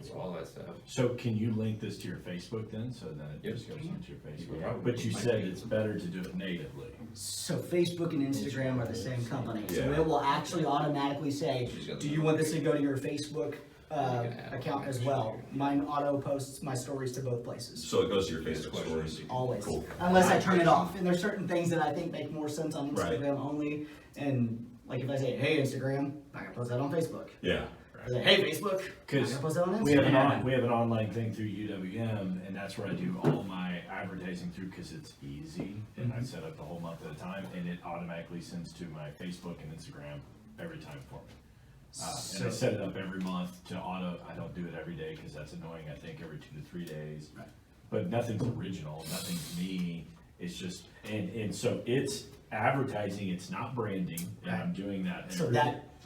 So all that that stuff. So can you link this to your Facebook then, so that it just goes into your Facebook? Yeah. But you said it's better to do it natively. So Facebook and Instagram are the same company, so Yeah. it will actually automatically say, She's got do the- you want this to go to your Facebook can add account as on well? Mine auto posts my stories to both places, So it goes to your Yes, Facebook question. stories. always, Cool. unless I turn it off. And there's certain things that I think make more sense on Right. Instagram only, and like if I say, hey Instagram, I'm not gonna post that on Facebook. Yeah. I say, hey Facebook, I'm not Because gonna post that on we have Instagram. we have an online thing through UWM, and that's where I do all my advertising through, because it's easy, and I set up the whole month at a time, and it automatically sends to my Facebook and Instagram every time for me. And I set it up every month to auto. I don't do it every day because that's annoying. I think every 2 to 3 days. Right. But nothing's original. Nothing's me. It's just and so it's advertising. It's not branding, and Right. I'm doing that. So every-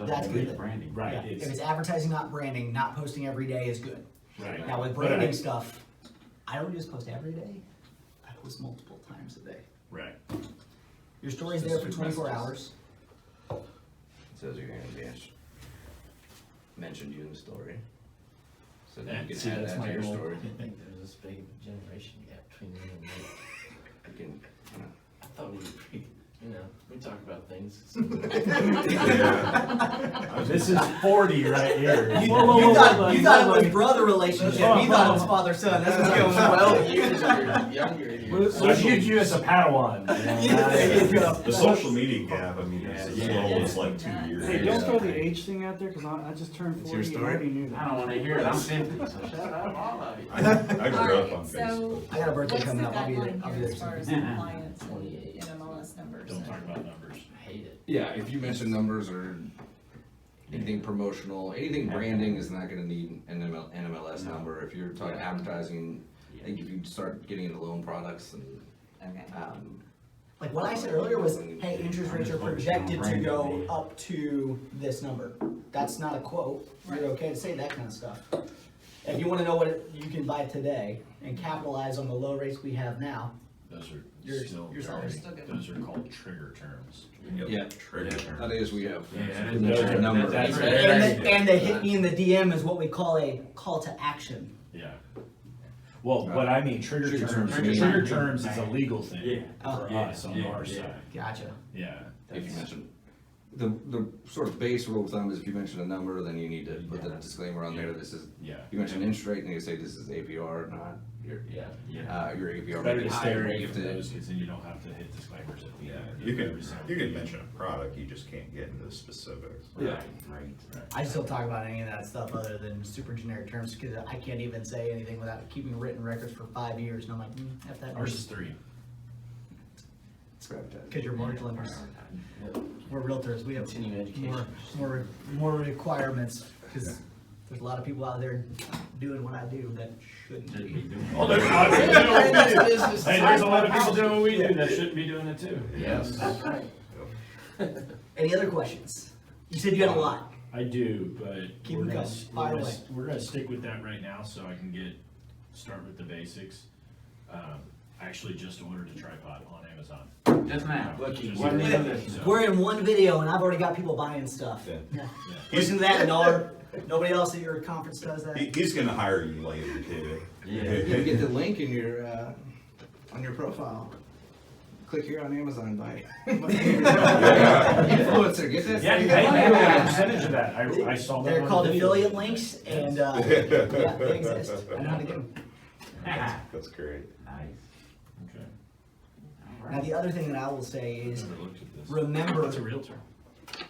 that's good. Branding. right. Yeah, if it's advertising, not branding, not posting every day is good. right. Now with But branding stuff, I don't just post every day. I post multiple times a day. Right. Your story's there for 24 hours. It says you're gonna be mentioned you in the story. So then you See, can add that's that my to your goal. story. I think there's this big generation gap between me and Nate. You can, you know, I thought we were pretty, we talk about things. This is 40 right here. You thought it was brother relationship. You thought it was father-son. This was going well. 12 years younger. So I viewed you as a Padawan. There you go. The social media gap, I mean, it's as Yeah. low as like 2 years. Hey, don't throw the age thing out there, cause I just turned It's your 40 and I story? already knew I that. don't wanna hear it, I'm 50, so shut up, all of you. I grew up Alright, on so Facebook. I got a birthday what's the coming up. I'll be there. guideline I'll be here there as far as soon. compliance and 28. NMLS numbers? Don't talk about numbers. I hate it. yeah, if you mention numbers or anything promotional, anything branding is not gonna need an NMLS number. If you're talking advertising, I think if you start getting into loan products and, Okay. Like what I said earlier was, hey, interest rates are projected to go up to this number. That's not a quote. You're okay to say that kind of stuff. If you want to know what you can buy today and capitalize on the low rates we have now, Those are You're- still you're very, still good. those are called trigger terms. yeah, Trigger term. nowadays we have. Yeah, we mention a number. that's right. and the hit me in the DM is what we call a call to action. Yeah. Well, what I mean, trigger Trigger terms, terms. trigger terms is a legal thing Yeah. for us on our side. Gotcha. Yeah. If you mention, the sort of base rule of thumb is if you mention a number, then you need to put the disclaimer on there, this is, Yeah. you mention interest rate, and you say this is APR, not your, your APR It's may better be to stay higher away if from the. those, because then you don't have to hit disclaimers at the end. You Every can, single you can thing. mention a product, you just can't get into the specifics. Yeah. Right. I just don't talk about any of that stuff other than super generic terms because I can't even say anything without keeping written records for 5 years. And I'm like, F that. Ours is 3. Because you're mortgage lenders. We're realtors. We have Continuing education. more requirements because there's a lot of people out there doing what I do that shouldn't be. Oh, there's a lot of people doing what we do. Business. Hey, there's a lot of people doing what we do that shouldn't be doing it too. Yes. Any other questions? You said you had a lot. I do, but Keep we're them gonna, going. Fire away. we're gonna stick with that right now so I can start with the basics. I actually just ordered a tripod on Amazon. Just now. Just- What do you do? So- We're in one video and I've already got people buying stuff. Yeah. Yeah. Yeah. Listen to that, Nar. Nobody else at your conference does that. He's gonna hire you later too. You can get the link in your, on your profile. Click here on Amazon, buy. Influencer, get that. Yeah, you pay me a percentage of that. I saw that. They're on called the video. affiliate links and yeah, they exist. I know how to get them. That's great. Nice. Okay. All Now right. the other thing that I will say is Never looked at this. remember, That's a realtor.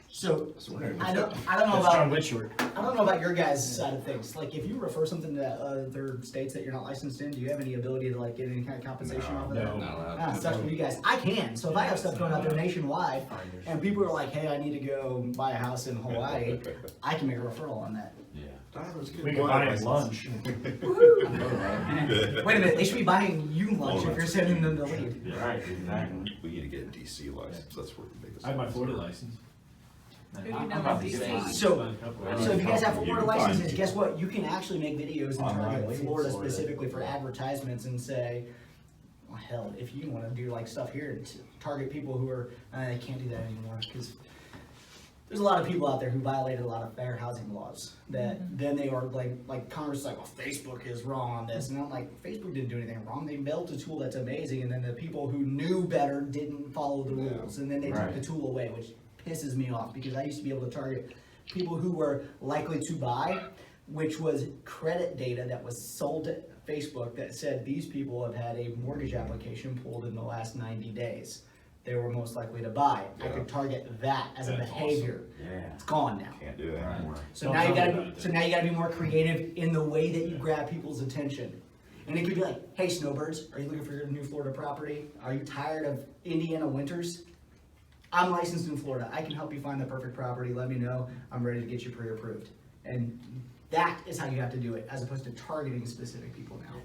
so So we're gonna- I don't know That's John about Whitshort. I don't know about your guys' side of things. Like if you refer something to other states that you're not licensed in, do you have any ability to like get any kind of compensation off of that? No. Not allowed. Ah, sucks for you guys. I can. So if I have stuff going out there nationwide and people are like, hey, I need to go buy a house in Hawaii, I can make a referral on that. Yeah. We can buy him lunch. Wait a minute, they should be buying you lunch if you're sending them to leave. Yeah. Right, exactly. We need to get a DC license, that's where the biggest. I have my Florida license. Who do you I'm know about with to these get things? So if you guys have You Florida can find licenses, people. guess what? You can actually make videos and Online, target Florida Florida. specifically for advertisements and say, well, hell, if you want to do like stuff here, to target people who are, they can't do that anymore because there's a lot of people out there who violated a lot of fair housing laws that then they are like Congress is like, well, Facebook is wrong on this. And I'm like, Facebook didn't do anything wrong. They built a tool that's amazing. And then the people who knew better didn't follow the rules. And then they took the tool away, which pisses me off because I used to be able to target people who were likely to buy, which was credit data that was sold to Facebook that said these people have had a mortgage application pulled in the last 90 days. They were most likely to buy. I could target that as a That's behavior. Yeah. It's gone now. Can't do that anymore. So Don't now you tell me gotta about it. so now you gotta be more creative in the way that you grab people's attention. And it could be like, hey snowbirds, are you looking for your new Florida property? Are you tired of Indiana winters? I'm licensed in Florida. I can help you find the perfect property. Let me know. I'm ready to get you pre-approved. And that is how you have to do it, as opposed to targeting specific people now.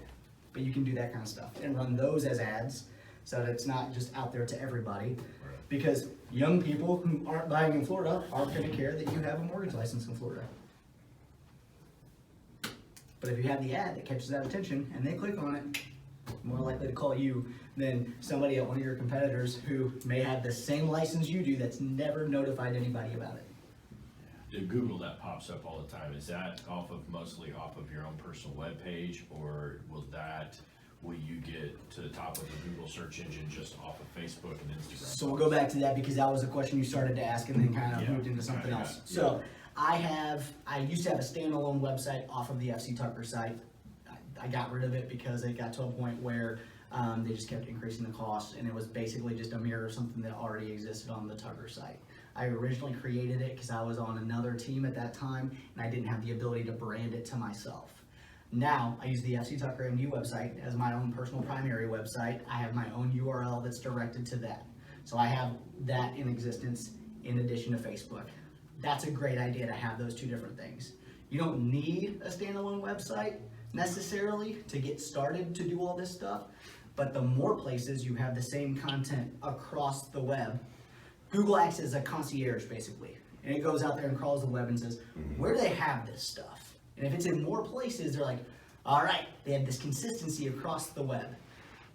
But you can do that kind of stuff and run those as ads so that it's not just out there to everybody. Because young people who aren't buying in Florida aren't gonna care that you have a mortgage license in Florida. But if you have the ad that catches that attention and they click on it, more likely to call you than somebody at one of your competitors who may have the same license you do that's never notified anybody about it. The Google that pops up all the time, is that mostly off of your own personal webpage, or will you get to the top of the Google search engine just off of Facebook and Instagram? So we'll go back to that because that was a question you started to ask and then kind of Yeah, moved into something kinda else. got- So I used to have a standalone website off of the FC Tucker site. I got rid of it because it got to a point where they just kept increasing the cost, and it was basically just a mirror of something that already existed on the Tucker site. I originally created it because I was on another team at that time and I didn't have the ability to brand it to myself. Now I use the FC Tucker MU website as my own personal primary website. I have my own URL that's directed to that. So I have that in existence in addition to Facebook. That's a great idea to have those two different things. You don't need a standalone website necessarily to get started to do all this stuff, but the more places you have the same content across the web, Google acts as a concierge basically, and it goes out there and crawls the web and says, where do they have this stuff? And if it's in more places, they're like, all right, they have this consistency across the web.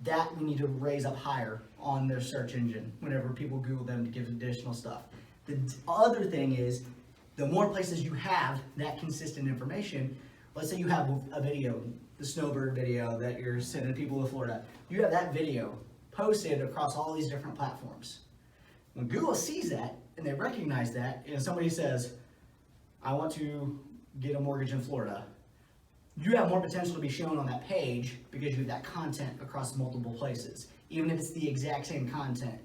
That we need to raise up higher on their search engine whenever people Google them to give additional stuff. The other thing is, the more places you have that consistent information, let's say you have a video, the snowbird video that you're sending people to Florida, you have that video posted across all these different platforms. When Google sees that and they recognize that, and somebody says, I want to get a mortgage in Florida, you have more potential to be shown on that page because you have that content across multiple places. Even if it's the exact same content,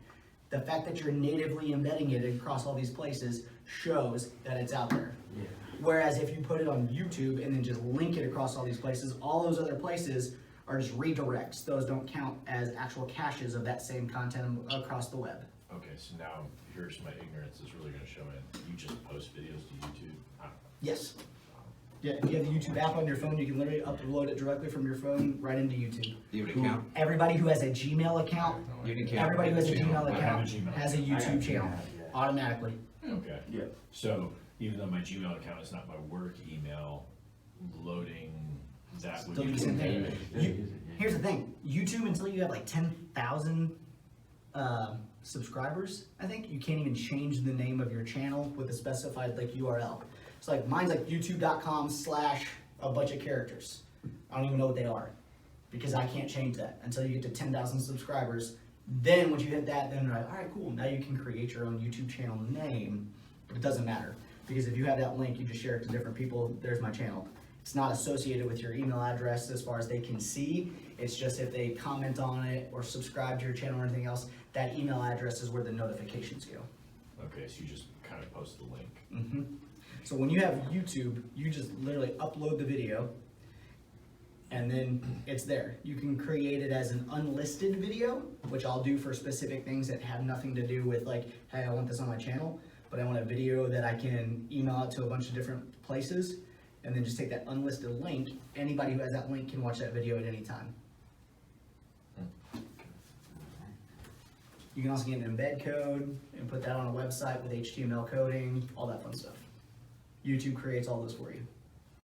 the fact that you're natively embedding it across all these places shows that it's out there. Yeah. Whereas if you put it on YouTube and then just link it across all these places, all those other places are just redirects. Those don't count as actual caches of that same content across the web. Okay, so now here's my ignorance is really gonna show in. You just post videos to YouTube? I don't know. Yes. Yeah, if you have the YouTube app on your phone, you can literally upload it directly from your phone right into YouTube. You have an account? Everybody who has a Gmail account, You have an account? everybody who has a Gmail I have a account Gmail. has a I got YouTube Gmail, channel yeah. automatically. Okay. Yeah. So even though my Gmail account is not my work email, loading that would Still be. do the same thing. Yeah, You- use it, yeah. Here's the thing, YouTube, until you have like 10,000 subscribers, I think, you can't even change the name of your channel with a specified like URL. So like mine's like youtube.com/a bunch of characters. I don't even know what they are because I can't change that until you get to 10,000 subscribers. Then once you hit that, then they're like, all right, cool, now you can create your own YouTube channel name, but it doesn't matter because if you have that link, you just share it to different people, there's my channel. It's not associated with your email address as far as they can see. It's just if they comment on it or subscribe to your channel or anything else, that email address is where the notifications go. Okay, so you just kind of post the link. So when you have YouTube, you just literally upload the video and then it's there. You can create it as an unlisted video, which I'll do for specific things that have nothing to do with like, hey, I want this on my channel, but I want a video that I can email out to a bunch of different places and then just take that unlisted link. Anybody who has that link can watch that video at any time. You can also get an embed code and put that on a website with HTML coding, all that fun stuff. YouTube creates all this for you.